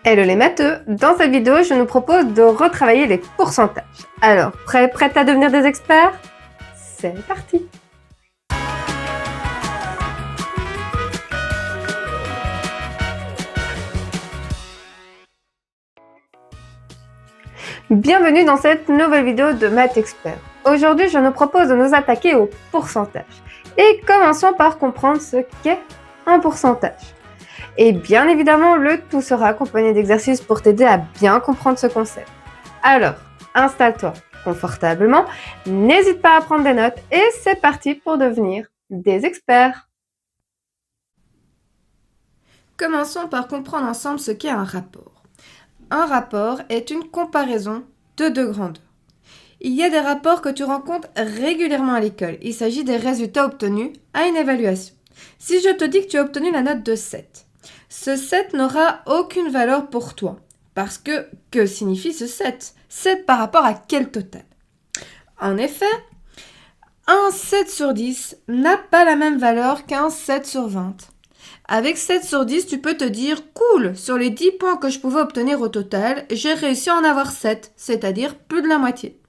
Hello les matheux! Dans cette vidéo, je nous propose de retravailler les pourcentages. Alors, prête à devenir des experts? C'est parti! Bienvenue dans cette nouvelle vidéo de Math Expert. Aujourd'hui, je nous propose de nous attaquer aux pourcentages. Et commençons par comprendre ce qu'est un pourcentage. Et bien évidemment, le tout sera accompagné d'exercices pour t'aider à bien comprendre ce concept. Alors, installe-toi confortablement, n'hésite pas à prendre des notes et c'est parti pour devenir des experts. Commençons par comprendre ensemble ce qu'est un rapport. Un rapport est une comparaison de deux grandeurs. Il y a des rapports que tu rencontres régulièrement à l'école. Il s'agit des résultats obtenus à une évaluation. Si je te dis que tu as obtenu la note de 7, ce 7 n'aura aucune valeur pour toi. Parce que signifie ce 7? 7 par rapport à quel total? En effet, un 7 sur 10 n'a pas la même valeur qu'un 7 sur 20. Avec 7 sur 10, tu peux te dire « Cool, sur les 10 points que je pouvais obtenir au total, j'ai réussi à en avoir 7, c'est-à-dire plus de la moitié. »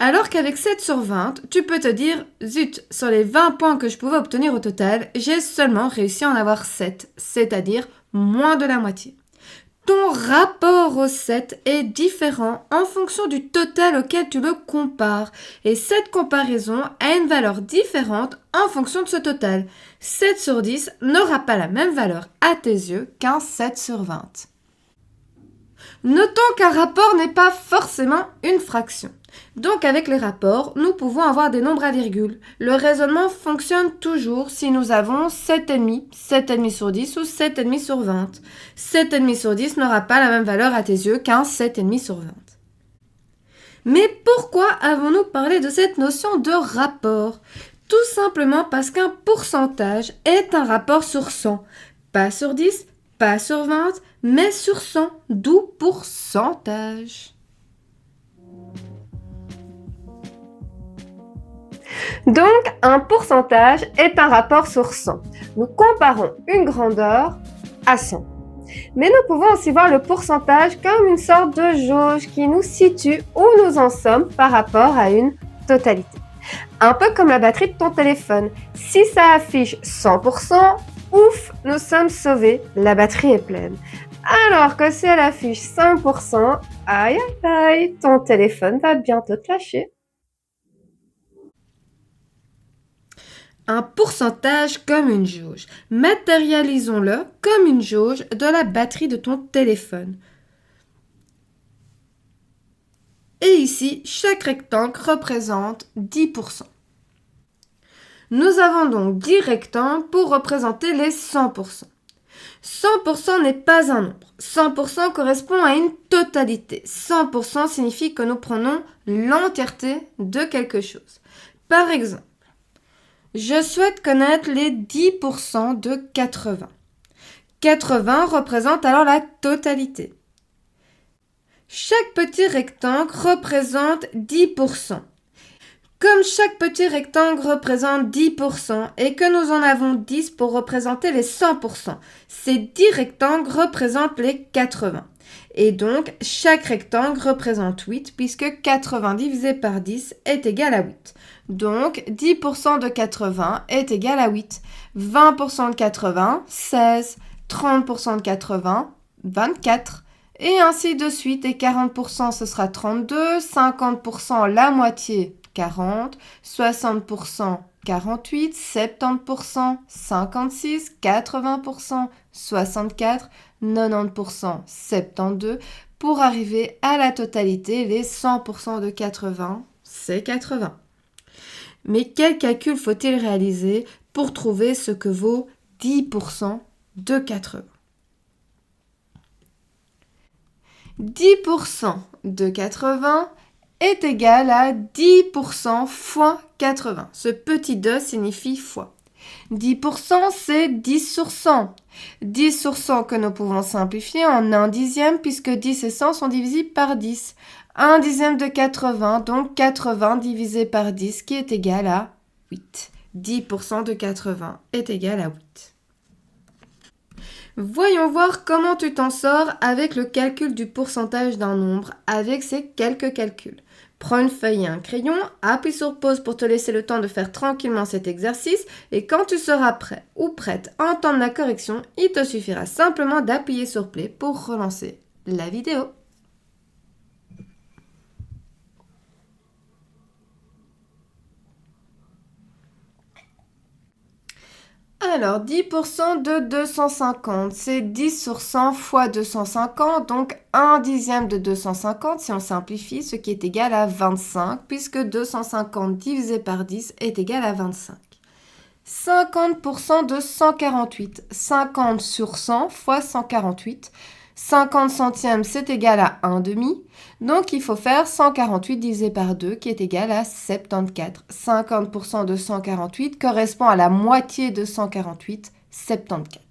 Alors qu'avec 7 sur 20, tu peux te dire « Zut, sur les 20 points que je pouvais obtenir au total, j'ai seulement réussi à en avoir 7, c'est-à-dire moins de la moitié. » Ton rapport au 7 est différent en fonction du total auquel tu le compares. Et cette comparaison a une valeur différente en fonction de ce total. 7 sur 10 n'aura pas la même valeur à tes yeux qu'un 7 sur 20. Notons qu'un rapport n'est pas forcément une fraction. Donc avec les rapports, nous pouvons avoir des nombres à virgule. Le raisonnement fonctionne toujours si nous avons 7,5, 7,5 sur 10 ou 7,5 sur 20. 7,5 sur 10 n'aura pas la même valeur à tes yeux qu'un 7,5 sur 20. Mais pourquoi avons-nous parlé de cette notion de rapport? Tout simplement parce qu'un pourcentage est un rapport sur 100, pas sur 10, pas sur 20, mais sur 100, d'où pourcentage. Donc, un pourcentage est un rapport sur 100. Nous comparons une grandeur à 100. Mais nous pouvons aussi voir le pourcentage comme une sorte de jauge qui nous situe où nous en sommes par rapport à une totalité. Un peu comme la batterie de ton téléphone. Si ça affiche 100%, ouf, nous sommes sauvés, la batterie est pleine. Alors que si elle affiche 5%, aïe aïe aïe, ton téléphone va bientôt te lâcher. Un pourcentage comme une jauge. Matérialisons-le comme une jauge de la batterie de ton téléphone. Et ici, chaque rectangle représente 10%. Nous avons donc 10 rectangles pour représenter les 100%. 100% n'est pas un nombre. 100% correspond à une totalité. 100% signifie que nous prenons l'entièreté de quelque chose. Par exemple, je souhaite connaître les 10% de 80. 80 représente alors la totalité. Chaque petit rectangle représente 10%. Comme chaque petit rectangle représente 10% et que nous en avons 10 pour représenter les 100%, ces 10 rectangles représentent les 80. Et donc, chaque rectangle représente 8 puisque 80 divisé par 10 est égal à 8. Donc, 10% de 80 est égal à 8. 20% de 80, 16. 30% de 80, 24. Et ainsi de suite. Et 40%, ce sera 32. 50%, la moitié, 40. 60%, 48. 70%, 56. 80%, 64. 90%, 72. Pour arriver à la totalité, les 100% de 80, c'est 80. Mais quel calcul faut-il réaliser pour trouver ce que vaut 10% de 80? 10% de 80 est égal à 10% fois 80. Ce petit 2 signifie fois. 10% c'est 10 sur 100. 10 sur 100 que nous pouvons simplifier en 1 dixième puisque 10 et 100 sont divisibles par 10. 1 dixième de 80, donc 80 divisé par 10 qui est égal à 8. 10% de 80 est égal à 8. Voyons voir comment tu t'en sors avec le calcul du pourcentage d'un nombre avec ces quelques calculs. Prends une feuille et un crayon, appuie sur pause pour te laisser le temps de faire tranquillement cet exercice et quand tu seras prêt ou prête à entendre la correction, il te suffira simplement d'appuyer sur play pour relancer la vidéo. Alors, 10% de 250, c'est 10 sur 100 fois 250, donc 1 dixième de 250 si on simplifie, ce qui est égal à 25, puisque 250 divisé par 10 est égal à 25. 50% de 148, 50 sur 100 fois 148. 50 centièmes, c'est égal à 1 demi. Donc, il faut faire 148 divisé par 2, qui est égal à 74. 50% de 148 correspond à la moitié de 148, 74.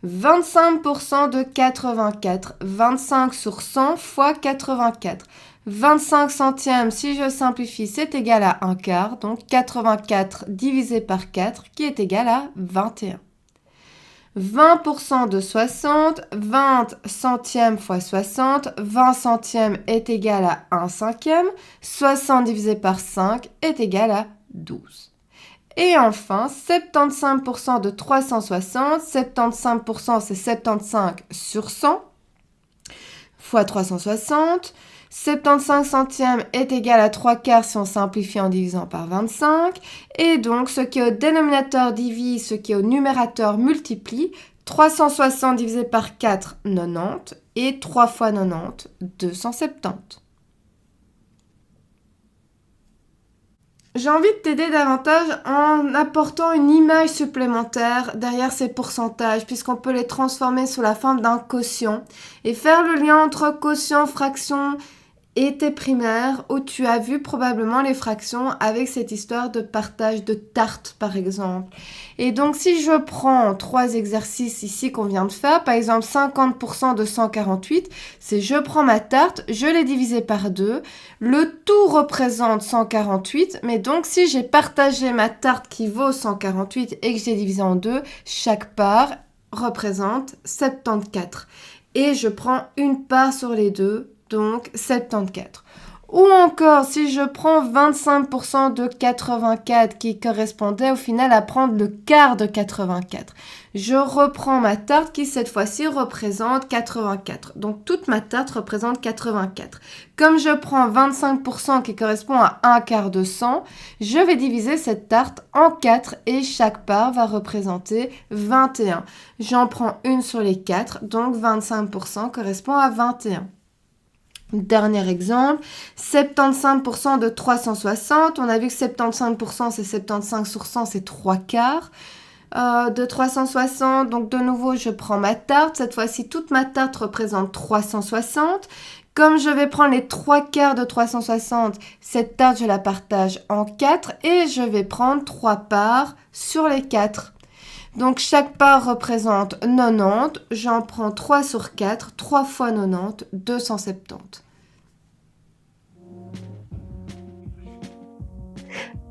25% de 84, 25 sur 100 fois 84. 25 centièmes, si je simplifie, c'est égal à 1 quart, donc 84 divisé par 4, qui est égal à 21. 20% de 60, 20 centièmes fois 60, 20 centièmes est égal à 1 cinquième, 60 divisé par 5 est égal à 12. Et enfin, 75% de 360, 75% c'est 75 sur 100, fois 360, 75 centièmes est égal à 3 quarts si on simplifie en divisant par 25. Et donc, ce qui est au dénominateur divise, ce qui est au numérateur multiplie. 360 divisé par 4, 90. Et 3 fois 90, 270. J'ai envie de t'aider davantage en apportant une image supplémentaire derrière ces pourcentages, puisqu'on peut les transformer sous la forme d'un quotient et faire le lien entre quotient, fraction et tes primaires où tu as vu probablement les fractions avec cette histoire de partage de tarte par exemple. Et donc si je prends 3 exercices ici qu'on vient de faire, par exemple 50% de 148, c'est je prends ma tarte, je l'ai divisée par 2, le tout représente 148, mais donc si j'ai partagé ma tarte qui vaut 148 et que je l'ai divisée en 2, chaque part représente 74. Et je prends une part sur les deux, donc 74. Ou encore, si je prends 25% de 84 qui correspondait au final à prendre le quart de 84, je reprends ma tarte qui cette fois-ci représente 84. Donc toute ma tarte représente 84. Comme je prends 25% qui correspond à un quart de 100, je vais diviser cette tarte en 4 et chaque part va représenter 21. J'en prends une sur les 4, donc 25% correspond à 21. Dernier exemple, 75% de 360. On a vu que 75% c'est 75 sur 100, c'est 3 quarts. De 360, donc de nouveau je prends ma tarte. Cette fois-ci, toute ma tarte représente 360. Comme je vais prendre les 3 quarts de 360, cette tarte je la partage en 4 et je vais prendre 3 parts sur les 4. Donc chaque part représente 90, j'en prends 3 sur 4, 3 fois 90, 270.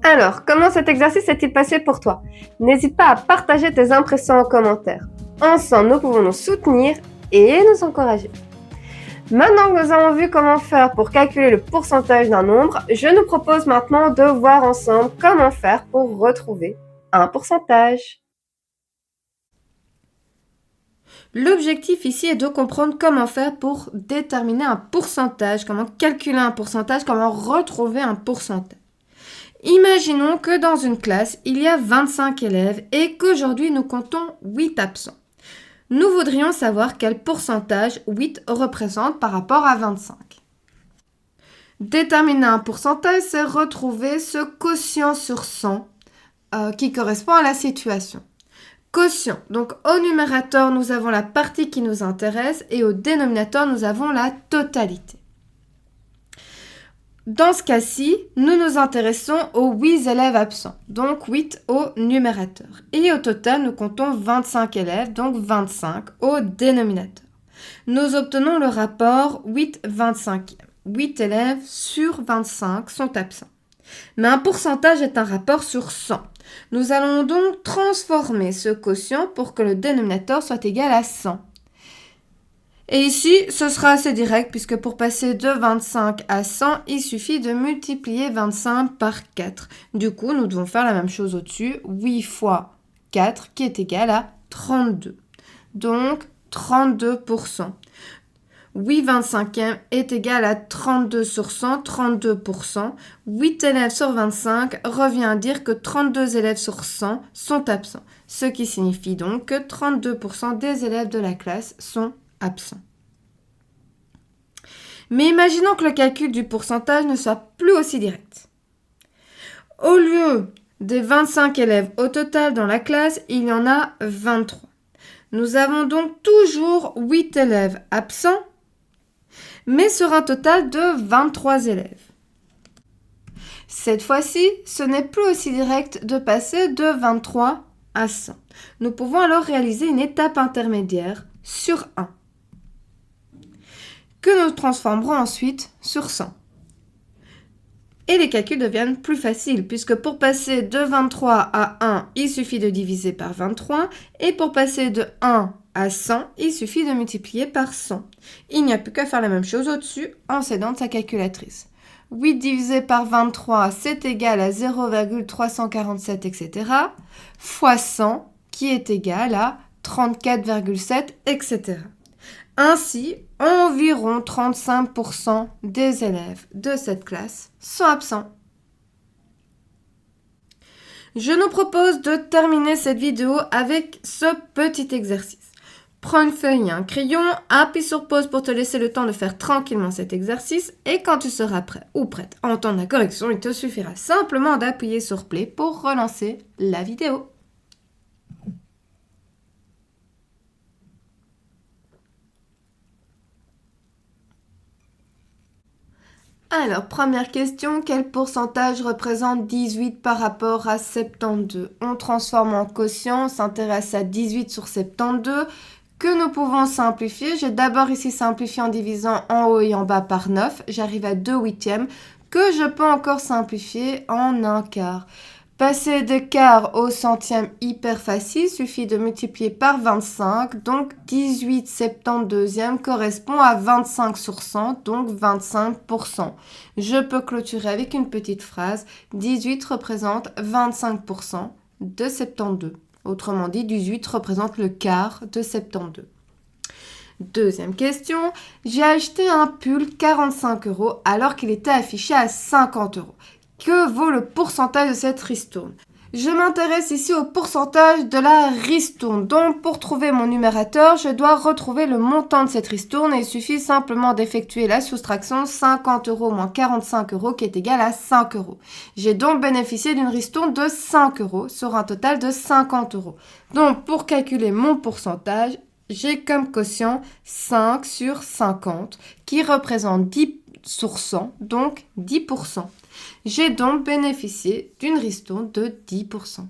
Alors, comment cet exercice s'est-il passé pour toi? N'hésite pas à partager tes impressions en commentaire. Ensemble, nous pouvons nous soutenir et nous encourager. Maintenant que nous avons vu comment faire pour calculer le pourcentage d'un nombre, je nous propose maintenant de voir ensemble comment faire pour retrouver un pourcentage. L'objectif ici est de comprendre comment faire pour déterminer un pourcentage, comment calculer un pourcentage, comment retrouver un pourcentage. Imaginons que dans une classe, il y a 25 élèves et qu'aujourd'hui nous comptons 8 absents. Nous voudrions savoir quel pourcentage 8 représente par rapport à 25. Déterminer un pourcentage, c'est retrouver ce quotient sur 100 qui correspond à la situation. Quotient. Donc au numérateur, nous avons la partie qui nous intéresse et au dénominateur, nous avons la totalité. Dans ce cas-ci, nous nous intéressons aux 8 élèves absents, donc 8 au numérateur. Et au total, nous comptons 25 élèves, donc 25 au dénominateur. Nous obtenons le rapport 8/25. 8 élèves sur 25 sont absents. Mais un pourcentage est un rapport sur 100. Nous allons donc transformer ce quotient pour que le dénominateur soit égal à 100. Et ici, ce sera assez direct puisque pour passer de 25 à 100, il suffit de multiplier 25 par 4. Du coup, nous devons faire la même chose au-dessus. 8 fois 4 qui est égal à 32. Donc, 32%. 8/25 est égal à 32 sur 100, 32%. 8 élèves sur 25 revient à dire que 32 élèves sur 100 sont absents. Ce qui signifie donc que 32% des élèves de la classe sont absents. Mais imaginons que le calcul du pourcentage ne soit plus aussi direct. Au lieu des 25 élèves au total dans la classe, il y en a 23. Nous avons donc toujours 8 élèves absents, mais sur un total de 23 élèves. Cette fois-ci, ce n'est plus aussi direct de passer de 23 à 100. Nous pouvons alors réaliser une étape intermédiaire sur 1, que nous transformerons ensuite sur 100. Et les calculs deviennent plus faciles, puisque pour passer de 23 à 1, il suffit de diviser par 23, et pour passer de 1 à 100, il suffit de multiplier par 100. Il n'y a plus qu'à faire la même chose au-dessus en s'aidant de sa calculatrice. 8 divisé par 23, c'est égal à 0,347, etc., fois 100, qui est égal à 34,7, etc. Ainsi, environ 35% des élèves de cette classe sont absents. Je nous propose de terminer cette vidéo avec ce petit exercice. Prends une feuille et un crayon, appuie sur pause pour te laisser le temps de faire tranquillement cet exercice et quand tu seras prêt ou prête à entendre la correction, il te suffira simplement d'appuyer sur play pour relancer la vidéo. Alors, première question, quel pourcentage représente 18 par rapport à 72? On transforme en quotient, on s'intéresse à 18 sur 72, que nous pouvons simplifier. J'ai d'abord ici simplifié en divisant en haut et en bas par 9. J'arrive à 2/8, que je peux encore simplifier en 1/4. Passer de quart au centième, hyper facile, suffit de multiplier par 25, donc 18/72 correspond à 25 sur 100, donc 25%. Je peux clôturer avec une petite phrase, 18 représente 25% de 72. Autrement dit, 18 représente le quart de 72. Deuxième question, j'ai acheté un pull 45 € alors qu'il était affiché à 50 €. Que vaut le pourcentage de cette ristourne? Je m'intéresse ici au pourcentage de la ristourne. Donc, pour trouver mon numérateur, je dois retrouver le montant de cette ristourne et il suffit simplement d'effectuer la soustraction 50 € moins 45 € qui est égal à 5 €. J'ai donc bénéficié d'une ristourne de 5 € sur un total de 50 €. Donc, pour calculer mon pourcentage, j'ai comme quotient 5 sur 50 qui représente 10 sur 100, donc 10%. J'ai donc bénéficié d'une ristourne de 10%.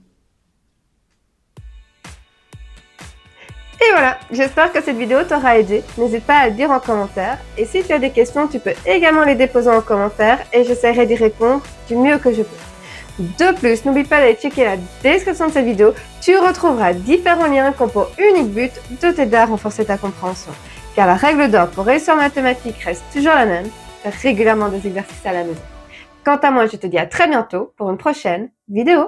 Et voilà, j'espère que cette vidéo t'aura aidé. N'hésite pas à le dire en commentaire. Et si tu as des questions, tu peux également les déposer en commentaire et j'essaierai d'y répondre du mieux que je peux. De plus, n'oublie pas d'aller checker la description de cette vidéo. Tu retrouveras différents liens qui ont pour unique but de t'aider à renforcer ta compréhension. Car la règle d'or pour réussir en mathématiques reste toujours la même, faire régulièrement des exercices à la maison. Quant à moi, je te dis à très bientôt pour une prochaine vidéo.